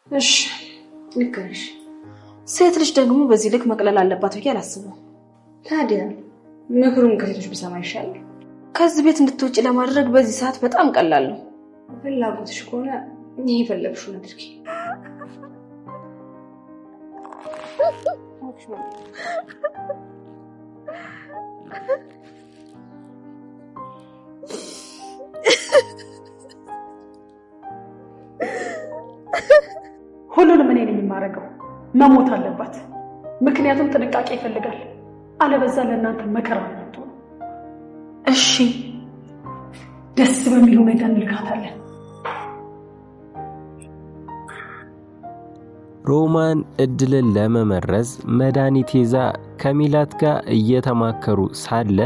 እሺ ልክ ነሽ። ሴት ልጅ ደግሞ በዚህ ልክ መቅለል አለባት ብዬ አላስብም። ታዲያ ምክሩን ከሴቶች ብሰማ ይሻላል? ከዚህ ቤት እንድትወጪ ለማድረግ በዚህ ሰዓት በጣም ቀላል ነው። ፍላጎትሽ ከሆነ ይሄ የፈለግሽውን አድርጊ። ሁሉንም እኔ ነኝ የማደርገው። መሞት አለባት፣ ምክንያቱም ጥንቃቄ ይፈልጋል። አለበዛ ለእናንተ መከራ ነው። እሺ ደስ በሚል ሁኔታ እንልካታለን። ሮማን እድልን ለመመረዝ መድኃኒት ይዛ ከሚላት ጋር እየተማከሩ ሳለ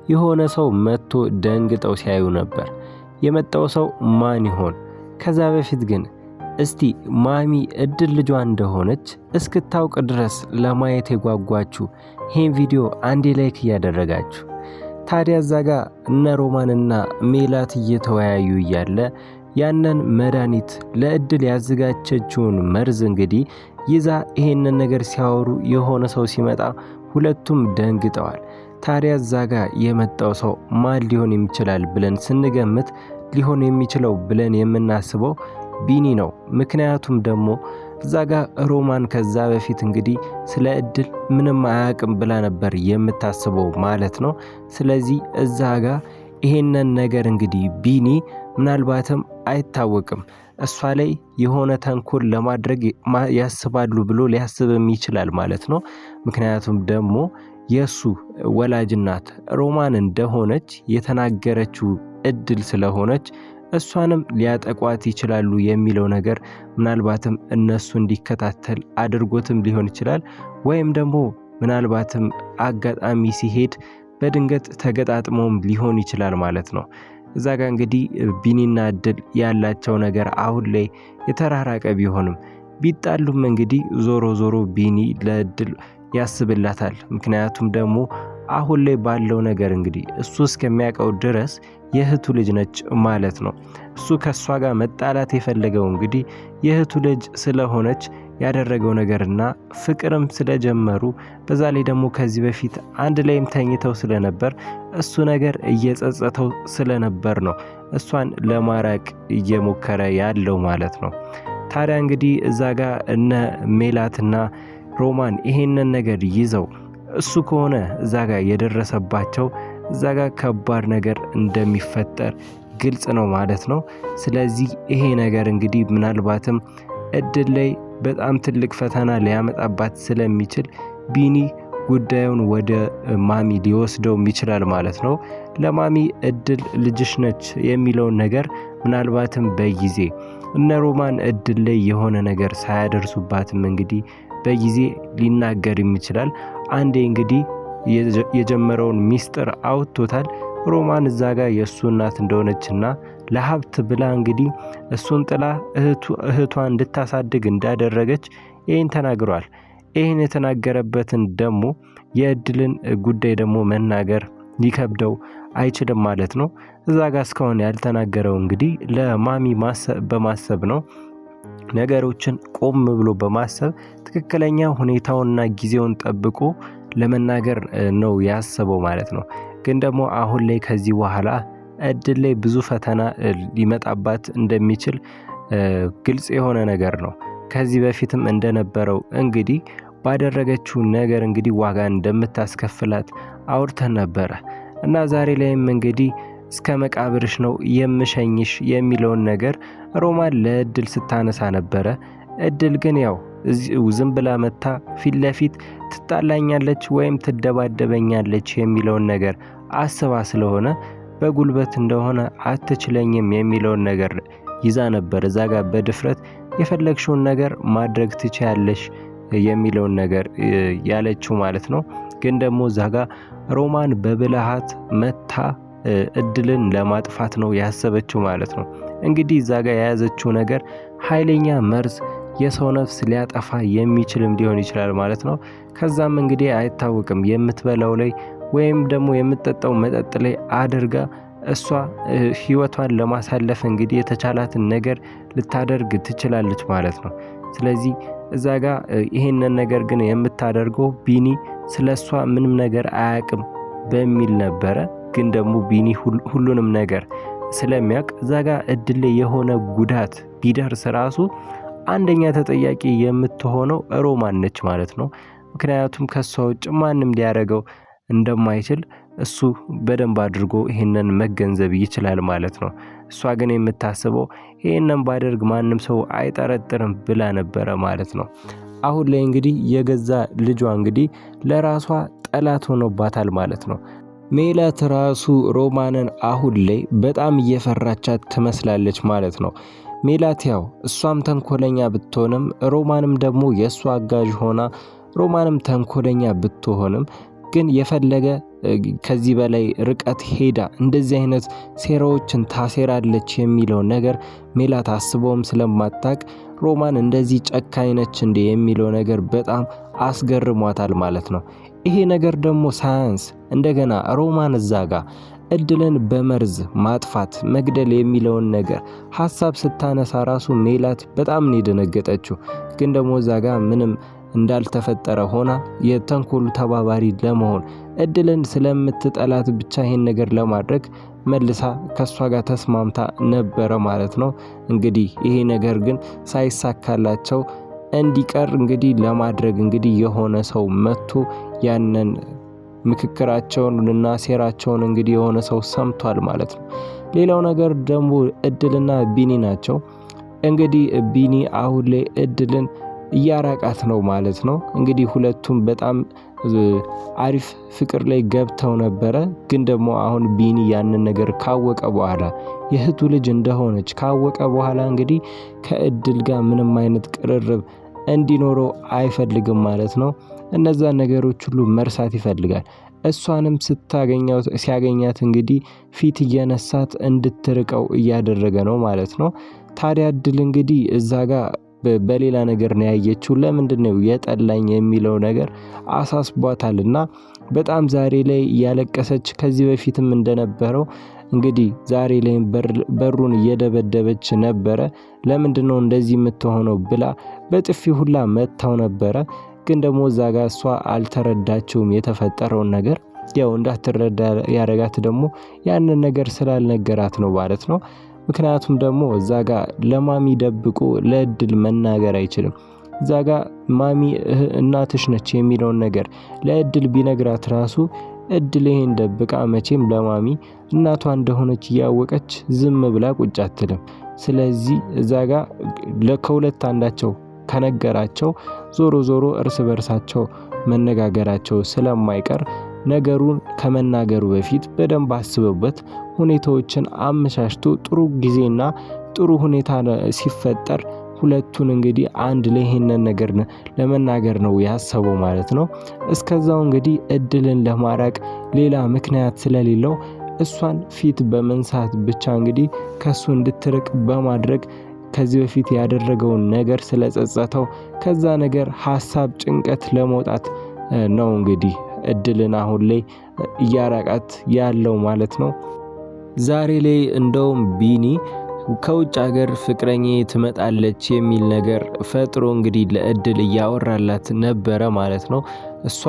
የሆነ ሰው መጥቶ ደንግጠው ሲያዩ ነበር። የመጣው ሰው ማን ይሆን? ከዛ በፊት ግን እስቲ ማሚ እድል ልጇ እንደሆነች እስክታውቅ ድረስ ለማየት የጓጓችሁ ይህን ቪዲዮ አንዴ ላይክ እያደረጋችሁ። ታዲያ እዛ ጋር እነ ሮማንና ሜላት እየተወያዩ እያለ ያንን መድኃኒት ለእድል ያዘጋጀችውን መርዝ እንግዲህ ይዛ ይሄንን ነገር ሲያወሩ የሆነ ሰው ሲመጣ ሁለቱም ደንግጠዋል። ታዲያ እዛ ጋር የመጣው ሰው ማን ሊሆን ይችላል ብለን ስንገምት ሊሆን የሚችለው ብለን የምናስበው ቢኒ ነው። ምክንያቱም ደግሞ እዛ ጋር ሮማን ከዛ በፊት እንግዲህ ስለ እድል ምንም አያውቅም ብላ ነበር የምታስበው ማለት ነው። ስለዚህ እዛ ጋር ይሄንን ነገር እንግዲህ ቢኒ ምናልባትም አይታወቅም እሷ ላይ የሆነ ተንኮል ለማድረግ ያስባሉ ብሎ ሊያስብም ይችላል ማለት ነው። ምክንያቱም ደግሞ የሱ ወላጅ እናት ሮማን እንደሆነች የተናገረችው እድል ስለሆነች እሷንም ሊያጠቋት ይችላሉ የሚለው ነገር ምናልባትም እነሱ እንዲከታተል አድርጎትም ሊሆን ይችላል። ወይም ደግሞ ምናልባትም አጋጣሚ ሲሄድ በድንገት ተገጣጥሞም ሊሆን ይችላል ማለት ነው። እዛ ጋር እንግዲህ ቢኒና እድል ያላቸው ነገር አሁን ላይ የተራራቀ ቢሆንም ቢጣሉም እንግዲህ ዞሮ ዞሮ ቢኒ ለእድል ያስብላታል። ምክንያቱም ደግሞ አሁን ላይ ባለው ነገር እንግዲህ እሱ እስከሚያውቀው ድረስ የእህቱ ልጅ ነች ማለት ነው። እሱ ከሷ ጋር መጣላት የፈለገው እንግዲህ የእህቱ ልጅ ስለሆነች ያደረገው ነገርና ፍቅርም ስለጀመሩ በዛ ላይ ደግሞ ከዚህ በፊት አንድ ላይም ተኝተው ስለነበር እሱ ነገር እየጸጸተው ስለነበር ነው እሷን ለማራቅ እየሞከረ ያለው ማለት ነው። ታዲያ እንግዲህ እዛ ጋር እነ ሜላትና ሮማን ይሄንን ነገር ይዘው እሱ ከሆነ እዛ ጋር የደረሰባቸው እዛ ጋር ከባድ ነገር እንደሚፈጠር ግልጽ ነው ማለት ነው። ስለዚህ ይሄ ነገር እንግዲህ ምናልባትም እድል ላይ በጣም ትልቅ ፈተና ሊያመጣባት ስለሚችል ቢኒ ጉዳዩን ወደ ማሚ ሊወስደው ይችላል ማለት ነው። ለማሚ እድል ልጅሽ ነች የሚለውን ነገር ምናልባትም በጊዜ እነ ሮማን እድል ላይ የሆነ ነገር ሳያደርሱባትም እንግዲህ በጊዜ ሊናገር ይችላል። አንዴ እንግዲህ የጀመረውን ሚስጥር አውጥቶታል። ሮማን እዛ ጋር የእሱ እናት እንደሆነችና ለሀብት ብላ እንግዲህ እሱን ጥላ እህቷን እንድታሳድግ እንዳደረገች ይህን ተናግሯል። ይህን የተናገረበትን ደግሞ የእድልን ጉዳይ ደግሞ መናገር ሊከብደው አይችልም ማለት ነው። እዛ ጋር እስካሁን ያልተናገረው እንግዲህ ለማሚ በማሰብ ነው። ነገሮችን ቆም ብሎ በማሰብ ትክክለኛ ሁኔታውንና ጊዜውን ጠብቆ ለመናገር ነው ያሰበው ማለት ነው። ግን ደግሞ አሁን ላይ ከዚህ በኋላ እድል ላይ ብዙ ፈተና ሊመጣባት እንደሚችል ግልጽ የሆነ ነገር ነው። ከዚህ በፊትም እንደነበረው እንግዲህ ባደረገችው ነገር እንግዲህ ዋጋ እንደምታስከፍላት አውርተን ነበረ እና ዛሬ ላይም እንግዲህ እስከ መቃብርሽ ነው የምሸኝሽ የሚለውን ነገር ሮማን ለእድል ስታነሳ ነበረ። እድል ግን ያው ዝም ብላ መታ ፊት ለፊት ትጣላኛለች ወይም ትደባደበኛለች የሚለውን ነገር አስባ ስለሆነ በጉልበት እንደሆነ አትችለኝም የሚለውን ነገር ይዛ ነበር እዛ ጋር በድፍረት የፈለግሽውን ነገር ማድረግ ትችያለሽ የሚለውን ነገር ያለችው ማለት ነው። ግን ደግሞ እዛ ጋር ሮማን በብልሃት መታ እድልን ለማጥፋት ነው ያሰበችው ማለት ነው። እንግዲህ እዛ ጋር የያዘችው ነገር ኃይለኛ መርዝ የሰው ነፍስ ሊያጠፋ የሚችልም ሊሆን ይችላል ማለት ነው። ከዛም እንግዲህ አይታወቅም የምትበላው ላይ ወይም ደግሞ የምትጠጣው መጠጥ ላይ አድርጋ እሷ ህይወቷን ለማሳለፍ እንግዲህ የተቻላትን ነገር ልታደርግ ትችላለች ማለት ነው። ስለዚህ እዛ ጋር ይሄንን ነገር ግን የምታደርገው ቢኒ ስለሷ ምንም ነገር አያውቅም በሚል ነበረ። ግን ደግሞ ቢኒ ሁሉንም ነገር ስለሚያውቅ እዛ ጋር እድል ላይ የሆነ ጉዳት ቢደርስ ራሱ አንደኛ ተጠያቂ የምትሆነው ሮማን ነች ማለት ነው። ምክንያቱም ከሷ ውጭ ማንም ሊያደርገው እንደማይችል እሱ በደንብ አድርጎ ይሄንን መገንዘብ ይችላል ማለት ነው። እሷ ግን የምታስበው ይሄንን ባደርግ ማንም ሰው አይጠረጥርም ብላ ነበረ ማለት ነው። አሁን ላይ እንግዲህ የገዛ ልጇ እንግዲህ ለራሷ ጠላት ሆኖባታል ማለት ነው። ሜላት ራሱ ሮማንን አሁን ላይ በጣም እየፈራቻት ትመስላለች ማለት ነው። ሜላት ያው እሷም ተንኮለኛ ብትሆንም ሮማንም ደግሞ የእሷ አጋዥ ሆና ሮማንም ተንኮለኛ ብትሆንም ግን የፈለገ ከዚህ በላይ ርቀት ሄዳ እንደዚህ አይነት ሴራዎችን ታሴራለች የሚለው ነገር ሜላት አስበውም ስለማታቅ ሮማን እንደዚህ ጨካኝ ነች እንዴ የሚለው ነገር በጣም አስገርሟታል ማለት ነው። ይሄ ነገር ደግሞ ሳያንስ እንደገና ሮማን እዛጋ እድልን በመርዝ ማጥፋት መግደል የሚለውን ነገር ሐሳብ ስታነሳ ራሱ ሜላት በጣም ነው የደነገጠችው። ግን ደግሞ እዛጋ ምንም እንዳልተፈጠረ ሆና የተንኮሉ ተባባሪ ለመሆን እድልን ስለምትጠላት ብቻ ይሄን ነገር ለማድረግ መልሳ ከሷ ጋር ተስማምታ ነበረ ማለት ነው። እንግዲህ ይሄ ነገር ግን ሳይሳካላቸው እንዲቀር እንግዲህ ለማድረግ እንግዲህ የሆነ ሰው መጥቶ ያንን ምክክራቸውንና ሴራቸውን እንግዲህ የሆነ ሰው ሰምቷል ማለት ነው። ሌላው ነገር ደግሞ እድልና ቢኒ ናቸው። እንግዲህ ቢኒ አሁን ላይ እድልን እያራቃት ነው ማለት ነው። እንግዲህ ሁለቱም በጣም አሪፍ ፍቅር ላይ ገብተው ነበረ። ግን ደግሞ አሁን ቢኒ ያንን ነገር ካወቀ በኋላ የእህቱ ልጅ እንደሆነች ካወቀ በኋላ እንግዲህ ከእድል ጋር ምንም አይነት ቅርርብ እንዲኖረው አይፈልግም ማለት ነው። እነዛ ነገሮች ሁሉ መርሳት ይፈልጋል። እሷንም ሲያገኛት እንግዲህ ፊት እየነሳት እንድትርቀው እያደረገ ነው ማለት ነው። ታዲያ እድል እንግዲህ እዛ ጋር በሌላ ነገር ነው ያየችው። ለምንድነው የጠላኝ የሚለው ነገር አሳስቧታልና በጣም ዛሬ ላይ ያለቀሰች ከዚህ በፊትም እንደነበረው እንግዲህ ዛሬ ላይ በሩን እየደበደበች ነበረ። ለምንድነው እንደዚህ የምትሆነው ብላ በጥፊ ሁላ መታው ነበረ። ግን ደግሞ እዛ ጋር እሷ አልተረዳችውም የተፈጠረውን ነገር። ያው እንዳትረዳ ያረጋት ደግሞ ያንን ነገር ስላልነገራት ነው ማለት ነው። ምክንያቱም ደግሞ እዛ ጋር ለማሚ ደብቆ ለእድል መናገር አይችልም። እዛ ጋር ማሚ እናትሽ ነች የሚለውን ነገር ለእድል ቢነግራት ራሱ እድል ይሄን ደብቃ መቼም ለማሚ እናቷ እንደሆነች እያወቀች ዝም ብላ ቁጭ አትልም። ስለዚህ እዛ ጋር ከሁለት አንዳቸው ከነገራቸው ዞሮ እርስ በርሳቸው መነጋገራቸው ስለማይቀር ነገሩን ከመናገሩ በፊት በደንብ አስበውበት ሁኔታዎችን አመቻችቶ ጥሩ ጊዜና ጥሩ ሁኔታ ሲፈጠር ሁለቱን እንግዲህ አንድ ላይ ይሄንን ነገር ለመናገር ነው ያሰበው ማለት ነው። እስከዛው እንግዲህ እድልን ለማራቅ ሌላ ምክንያት ስለሌለው እሷን ፊት በመንሳት ብቻ እንግዲህ ከሱ እንድትርቅ በማድረግ ከዚህ በፊት ያደረገውን ነገር ስለጸጸተው ከዛ ነገር ሐሳብ ጭንቀት ለመውጣት ነው እንግዲህ እድልን አሁን ላይ እያራቃት ያለው ማለት ነው። ዛሬ ላይ እንደውም ቢኒ ከውጭ ሀገር ፍቅረኛ ትመጣለች የሚል ነገር ፈጥሮ እንግዲህ ለእድል እያወራላት ነበረ ማለት ነው። እሷ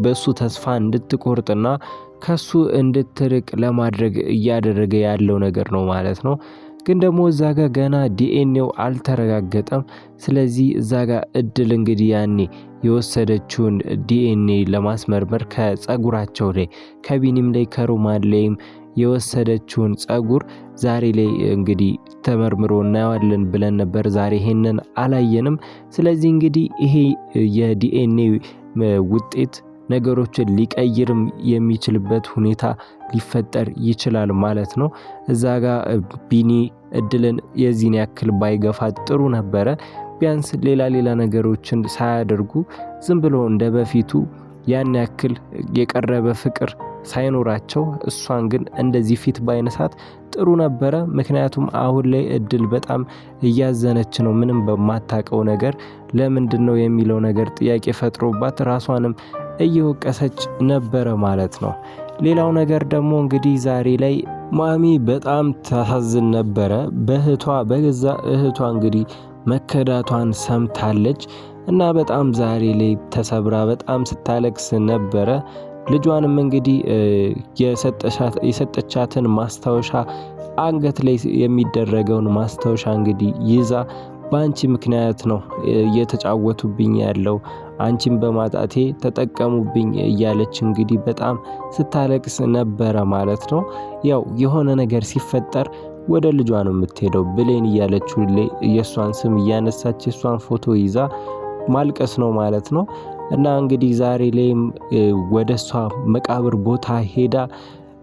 በሱ ተስፋ እንድትቆርጥና ከሱ እንድትርቅ ለማድረግ እያደረገ ያለው ነገር ነው ማለት ነው። ግን ደግሞ እዛ ጋር ገና ዲኤንኤው አልተረጋገጠም። ስለዚህ እዛ ጋር እድል እንግዲህ ያኔ የወሰደችውን ዲኤንኤ ለማስመርመር ከጸጉራቸው ላይ ከቢኒም ላይ ከሮማን ላይም የወሰደችውን ጸጉር ዛሬ ላይ እንግዲህ ተመርምሮ እናየዋለን ብለን ነበር። ዛሬ ይሄንን አላየንም። ስለዚህ እንግዲህ ይሄ የዲኤንኤ ውጤት ነገሮችን ሊቀይርም የሚችልበት ሁኔታ ሊፈጠር ይችላል ማለት ነው። እዛ ጋር ቢኒ እድልን የዚህን ያክል ባይገፋት ጥሩ ነበረ። ቢያንስ ሌላ ነገሮችን ሳያደርጉ ዝም ብሎ እንደ በፊቱ ያን ያክል የቀረበ ፍቅር ሳይኖራቸው እሷን ግን እንደዚህ ፊት ባይነሳት ጥሩ ነበረ። ምክንያቱም አሁን ላይ እድል በጣም እያዘነች ነው። ምንም በማታቀው ነገር ለምንድነው የሚለው ነገር ጥያቄ ፈጥሮባት ራሷንም እየወቀሰች ነበረ ማለት ነው። ሌላው ነገር ደግሞ እንግዲህ ዛሬ ላይ ማሚ በጣም ታሳዝን ነበረ። በገዛ እህቷ እንግዲህ መከዳቷን ሰምታለች እና በጣም ዛሬ ላይ ተሰብራ በጣም ስታለቅስ ነበረ። ልጇንም እንግዲህ የሰጠቻትን ማስታወሻ አንገት ላይ የሚደረገውን ማስታወሻ እንግዲህ ይዛ በአንቺ ምክንያት ነው እየተጫወቱብኝ ያለው፣ አንቺን በማጣቴ ተጠቀሙብኝ እያለች እንግዲህ በጣም ስታለቅስ ነበረ ማለት ነው። ያው የሆነ ነገር ሲፈጠር ወደ ልጇ ነው የምትሄደው። ብሌን እያለች ሁሌ የሷን ስም እያነሳች የሷን ፎቶ ይዛ ማልቀስ ነው ማለት ነው። እና እንግዲህ ዛሬ ላይም ወደሷ መቃብር ቦታ ሄዳ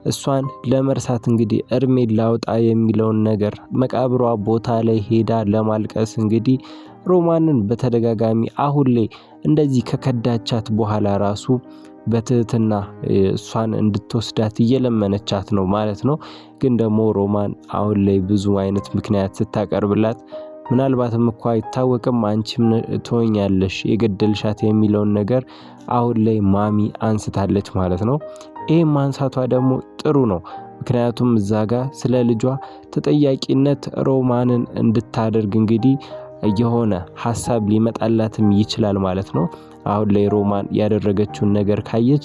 እሷን ለመርሳት እንግዲህ እርሜን ላውጣ የሚለውን ነገር መቃብሯ ቦታ ላይ ሄዳ ለማልቀስ እንግዲህ ሮማንን በተደጋጋሚ አሁን ላይ እንደዚህ ከከዳቻት በኋላ ራሱ በትህትና እሷን እንድትወስዳት እየለመነቻት ነው ማለት ነው። ግን ደግሞ ሮማን አሁን ላይ ብዙ አይነት ምክንያት ስታቀርብላት ምናልባትም እኮ አይታወቅም አንቺም ትሆኛለሽ የገደልሻት የሚለውን ነገር አሁን ላይ ማሚ አንስታለች ማለት ነው። ይሄ ማንሳቷ ደግሞ ጥሩ ነው። ምክንያቱም እዛ ጋር ስለ ልጇ ተጠያቂነት ሮማንን እንድታደርግ እንግዲህ የሆነ ሐሳብ ሊመጣላትም ይችላል ማለት ነው። አሁን ላይ ሮማን ያደረገችውን ነገር ካየች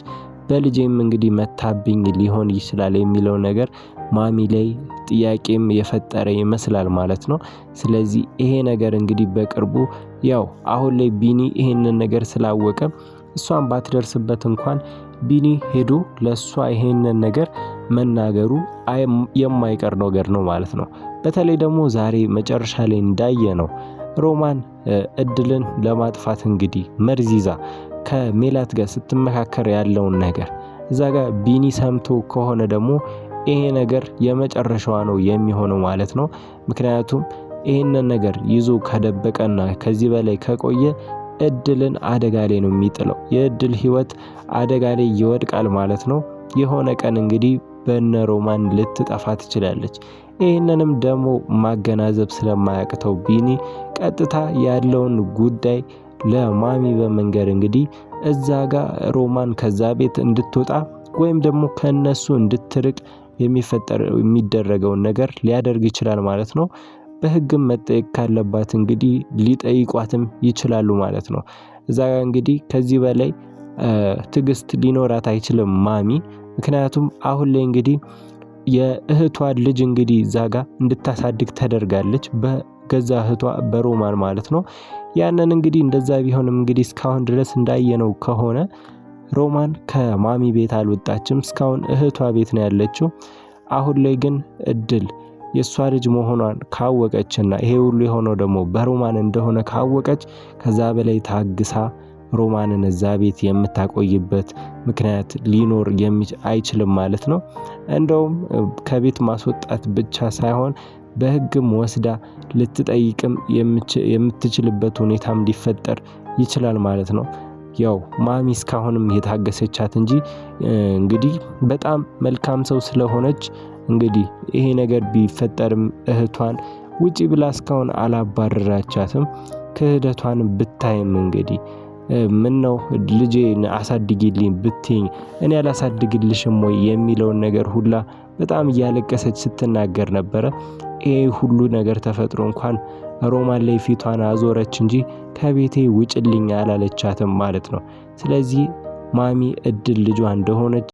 በልጄም እንግዲህ መታብኝ ሊሆን ይችላል የሚለው ነገር ማሚ ላይ ጥያቄም የፈጠረ ይመስላል ማለት ነው። ስለዚህ ይሄ ነገር እንግዲህ በቅርቡ ያው አሁን ላይ ቢኒ ይሄንን ነገር ስላወቀ እሷን ባትደርስበት እንኳን ቢኒ ሄዶ ለሷ ይሄንን ነገር መናገሩ የማይቀር ነገር ነው ማለት ነው። በተለይ ደግሞ ዛሬ መጨረሻ ላይ እንዳየ ነው ሮማን እድልን ለማጥፋት እንግዲህ መርዝ ይዛ ከሜላት ጋር ስትመካከር ያለውን ነገር እዛ ጋር ቢኒ ሰምቶ ከሆነ ደግሞ ይሄ ነገር የመጨረሻዋ ነው የሚሆነው ማለት ነው። ምክንያቱም ይሄንን ነገር ይዞ ከደበቀና ከዚህ በላይ ከቆየ እድልን አደጋ ላይ ነው የሚጥለው። የእድል ህይወት አደጋ ላይ ይወድቃል ማለት ነው። የሆነ ቀን እንግዲህ በነ ሮማን ልትጠፋ ትችላለች። ይህንንም ደግሞ ማገናዘብ ስለማያቅተው ቢኒ ቀጥታ ያለውን ጉዳይ ለማሚ በመንገር እንግዲህ እዛ ጋር ሮማን ከዛ ቤት እንድትወጣ ወይም ደግሞ ከነሱ እንድትርቅ የሚደረገውን ነገር ሊያደርግ ይችላል ማለት ነው። በህግም መጠየቅ ካለባት እንግዲህ ሊጠይቋትም ይችላሉ ማለት ነው። እዛ ጋር እንግዲህ ከዚህ በላይ ትዕግስት ሊኖራት አይችልም ማሚ። ምክንያቱም አሁን ላይ እንግዲህ የእህቷን ልጅ እንግዲህ እዛ ጋር እንድታሳድግ ተደርጋለች በገዛ እህቷ በሮማን ማለት ነው። ያንን እንግዲህ እንደዛ ቢሆንም እንግዲህ እስካሁን ድረስ እንዳየነው ከሆነ ሮማን ከማሚ ቤት አልወጣችም። እስካሁን እህቷ ቤት ነው ያለችው። አሁን ላይ ግን እድል የሷ ልጅ መሆኗን ካወቀችና ይሄ ሁሉ የሆነው ደግሞ በሮማን እንደሆነ ካወቀች ከዛ በላይ ታግሳ ሮማንን እዛ ቤት የምታቆይበት ምክንያት ሊኖር አይችልም ማለት ነው። እንደውም ከቤት ማስወጣት ብቻ ሳይሆን በህግም ወስዳ ልትጠይቅም የምትችልበት ሁኔታም ሊፈጠር ይችላል ማለት ነው። ያው ማሚ እስካሁንም የታገሰቻት እንጂ እንግዲህ በጣም መልካም ሰው ስለሆነች እንግዲህ ይሄ ነገር ቢፈጠርም እህቷን ውጪ ብላ እስካሁን አላባረራቻትም። ክህደቷን ብታይም እንግዲህ ምን ነው ልጄን አሳድጊልኝ ብትኝ እኔ አላሳድግልሽም ወይ የሚለውን ነገር ሁላ በጣም እያለቀሰች ስትናገር ነበረ። ይሄ ሁሉ ነገር ተፈጥሮ እንኳን ሮማን ላይ ፊቷን አዞረች እንጂ ከቤቴ ውጭልኝ አላለቻትም ማለት ነው። ስለዚህ ማሚ እድል ልጇ እንደሆነች